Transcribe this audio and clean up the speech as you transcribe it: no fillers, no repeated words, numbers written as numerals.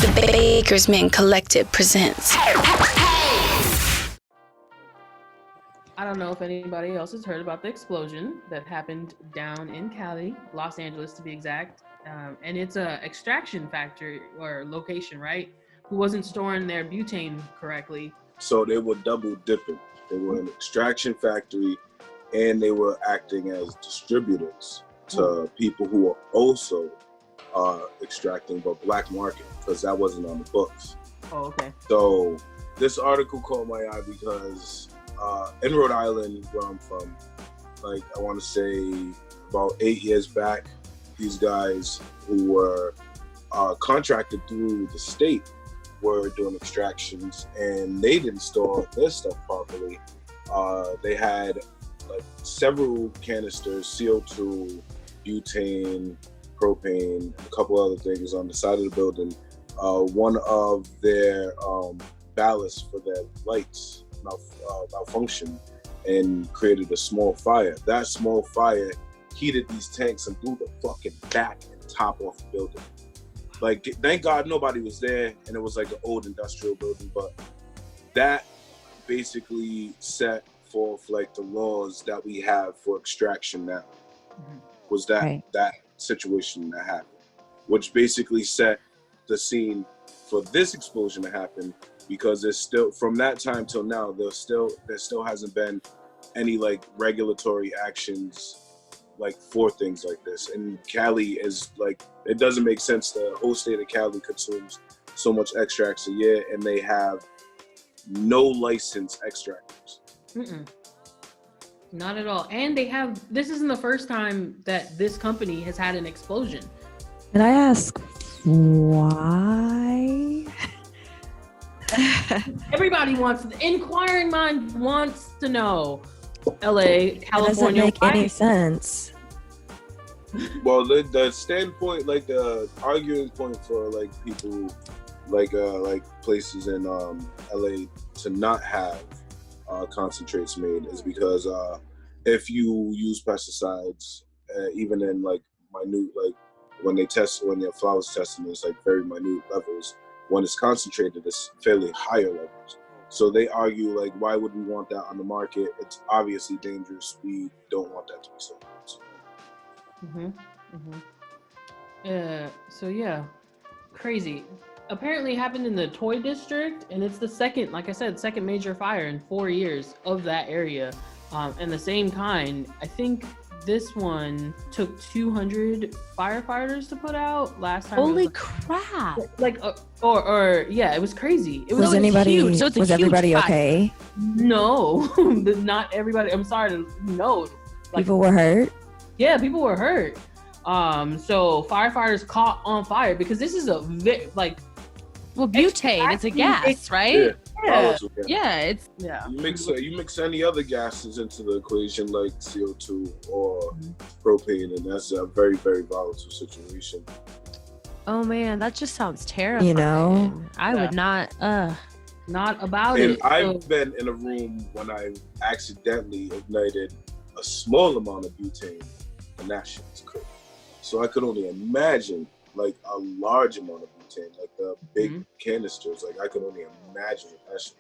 The Bakersman Collective presents. I don't know if anybody else has heard about the explosion that happened down in Cali, Los Angeles to be exact. And it's a extraction factory or location, right? Who wasn't storing their butane correctly. So they were double dipping. They were an extraction factory and they were acting as distributors to people who are also extracting but black market, because that wasn't on the books. Oh, okay. So this article caught my eye because in Rhode Island, where I'm from, like I want to say about 8 years back, these guys who were contracted through the state were doing extractions, and they didn't store their stuff properly. They had like several canisters, CO2, butane, propane, a couple other things on the side of the building. One of their ballasts for their lights malfunctioned and created a small fire. That small fire heated these tanks and blew the fucking back and top off the building. Like, thank God nobody was there, and it was like an old industrial building, but that basically set forth like the laws that we have for extraction now. Was that situation that happened, which basically set the scene for this explosion to happen, because there's still, from that time till now, there still hasn't been any like regulatory actions like for things like this. And Cali is like, it doesn't make sense. The whole state of Cali consumes so much extracts a year, and they have no licensed extractors. Not at all. And this isn't the first time that this company has had an explosion. Can I ask why? Everybody the inquiring mind wants to know. LA, California. That doesn't make any sense. Well, the standpoint, like the arguing point for like people, like places in LA to not have concentrates made is because if you use pesticides, even in like minute, like when your flowers testing, it's like very minute levels. When it's concentrated, it's fairly higher levels. So they argue, like, why would we want that on the market? It's obviously dangerous. We don't want that to be sold. So yeah, crazy. Apparently happened in the Toy District, and it's the second, like I said, second major fire in 4 years of that area. And the same kind. I think this one took 200 firefighters to put out last time. Holy crap! Like, yeah, it was crazy. It was anybody? Huge. So was everybody okay? No, not everybody. I'm sorry. No, like, people were hurt. Yeah, people were hurt. So firefighters caught on fire because this is butane. It's a gas, right? Yeah. You mix any other gases into the equation, like CO2 or propane, and that's a very, very volatile situation. Oh man, that just sounds terrifying. You know, I would not. Not about and it. I've been in a room when I accidentally ignited a small amount of butane, and that shit is crazy. So I could only imagine like a large amount of butane, like the big canisters. Like I could only imagine what that shit